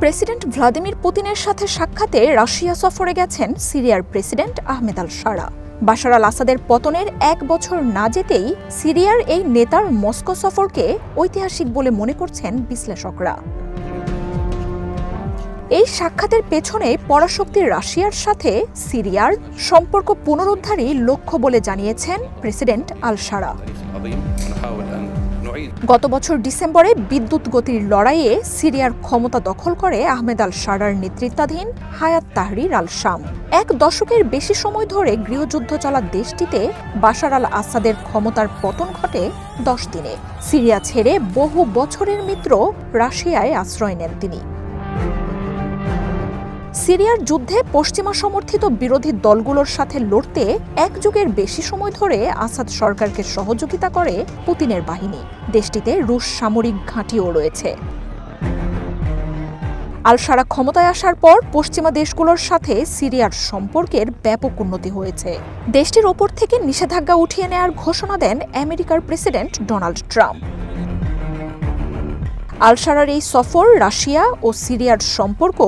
President Vladimir পুতিনের সাথে সাক্ষাতে রাশিয়া সফরে গেছেন সিরিয়ার প্রেসিডেন্ট আহমেদ আল শারা। বাশার আল আসাদের পতনের 1 বছর না যেতেই সিরিয়ার এই নেতার মস্কো সফরকে ঐতিহাসিক বলে মনে করছেন বিশ্লেষকরা। এই সাক্ষাতের পেছনে পরাশক্তি রাশিয়ার সাথে সিরিয়ার সম্পর্ক পুনরুদ্ধারই লক্ষ্য বলে জানিয়েছেন প্রেসিডেন্ট আল শারা। গত বছর ডিসেম্বরে বিদ্যুৎ গতির লড়াইয়ে সিরিয়ার ক্ষমতা দখল করে আহমেদ আল শারার নেতৃত্বাধীন হায়াত তাহরির আল শাম। 1 দশকের বেশি সময় ধরে গৃহযুদ্ধ চলা দেশটিতে বাশার আল আসাদের ক্ষমতার পতন ঘটে 10 দিনে। সিরিয়া ছেড়ে বহু বছরের মিত্র রাশিয়ায় আশ্রয় নেন তিনি। সিরিয়ার যুদ্ধে পশ্চিমা সমর্থিত বিরোধী দলগুলোর সাথে লড়তে 1 যুগের বেশি সময় ধরে আসাদ সরকারকে সহযোগিতা করে পুতিনের বাহিনী। দেশটিতে রুশ সামরিক ঘাঁটিও রয়েছে। আল শারা ক্ষমতায় আসার পর পশ্চিমা দেশগুলোর সাথে সিরিয়ার সম্পর্কের ব্যাপক উন্নতি হয়েছে। দেশটির ওপর থেকে নিষেধাজ্ঞা উঠিয়ে নেয়ার ঘোষণা দেন আমেরিকার প্রেসিডেন্ট ডোনাল্ড ট্রাম্প। আল শারার এই সফর রাশিয়া ও সিরিয়ার সম্পর্ক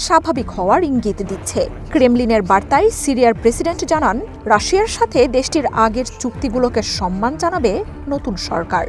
স্বাভাবিক হওয়ার ইঙ্গিত দিচ্ছে। ক্রেমলিনের বার্তায় সিরিয়ার প্রেসিডেন্ট জানান, রাশিয়ার সাথে দেশটির আগের চুক্তিগুলোকে সম্মান জানাবে নতুন সরকার।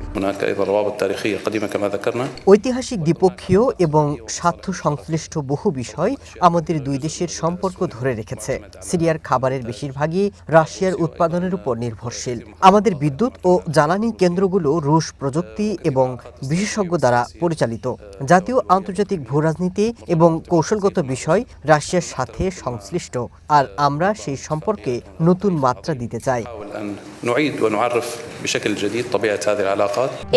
ঐতিহাসিক দ্বিপক্ষীয় এবং স্বার্থ সংশ্লিষ্ট বহু বিষয় আমাদের দুই দেশের সম্পর্ক ধরে রেখেছে। সিরিয়ার খাবারের বেশিরভাগই রাশিয়ার উৎপাদনের উপর নির্ভরশীল। আমাদের বিদ্যুৎ ও জ্বালানি কেন্দ্রগুলো রুশ প্রযুক্তি এবং বিশেষজ্ঞ দ্বারা পরিচালিত। জাতীয় আন্তর্জাতিক ভূরাজনীতি এবং কৌশলগত বিষয় রাশিয়ার সাথে সংশ্লিষ্ট, আর আমরা সেই সম্পর্কে নতুন মাত্রা দিতে চাই।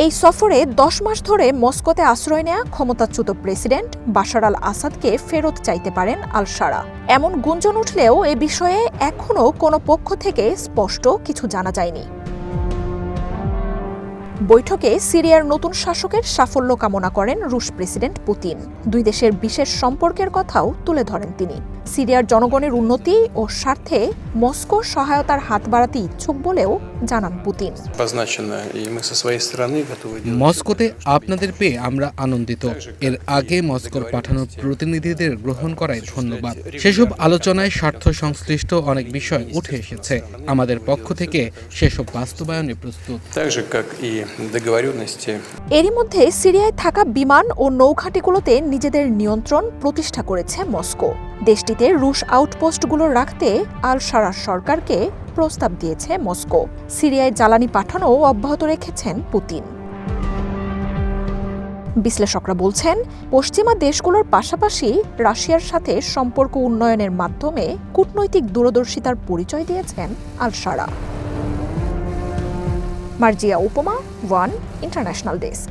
এই সফরে 10 মাস ধরে মস্কোতে আশ্রয় নেয়া ক্ষমতাচ্যুত প্রেসিডেন্ট বাশার আল আসাদকে ফেরত চাইতে পারেন আল শারা। এমন গুঞ্জন উঠলেও এ বিষয়ে এখনও কোনো পক্ষ থেকে স্পষ্ট কিছু জানা যায়নি। বৈঠকে সিরিয়ার নতুন শাসকের সাফল্য কামনা করেন রুশ প্রেসিডেন্ট পুতিন। দুই দেশের বিশেষ সম্পর্কের কথাও তুলে ধরেন তিনি। সিরিয়ার জনগণের উন্নতি ও স্বার্থে মস্কো সহায়তার হাত বাড়াতে ইচ্ছুক বলেও জানান পুতিন। মস্কোতে আপনাদের পেয়ে আমরা আনন্দিত। এর আগে মস্কোর পাঠানো প্রতিনিধিদের গ্রহণ করায় ধন্যবাদ। সেসব আলোচনায় স্বার্থ সংশ্লিষ্ট অনেক বিষয় উঠে এসেছে। আমাদের পক্ষ থেকে সেসব বাস্তবায়নে প্রস্তুত। এরই মধ্যে সিরিয়ায় থাকা বিমান ও নৌঘাঁটিগুলোতে নিজেদের নিয়ন্ত্রণ প্রতিষ্ঠা করেছে মস্কো। দেশটিতে রুশ আউটপোস্টগুলো রাখতে আল শারা সরকারকে প্রস্তাব দিয়েছে মস্কো। সিরিয়ায় জ্বালানি পাঠানোও অব্যাহত রেখেছেন পুতিন। বিশ্লেষকরা বলছেন, পশ্চিমা দেশগুলোর পাশাপাশি রাশিয়ার সাথে সম্পর্ক উন্নয়নের মাধ্যমে কূটনৈতিক দূরদর্শিতার পরিচয় দিয়েছেন আল শারা। মার্জিয়া উপমা, ওয়ান ইন্টারন্যাশনাল ডেস্ক।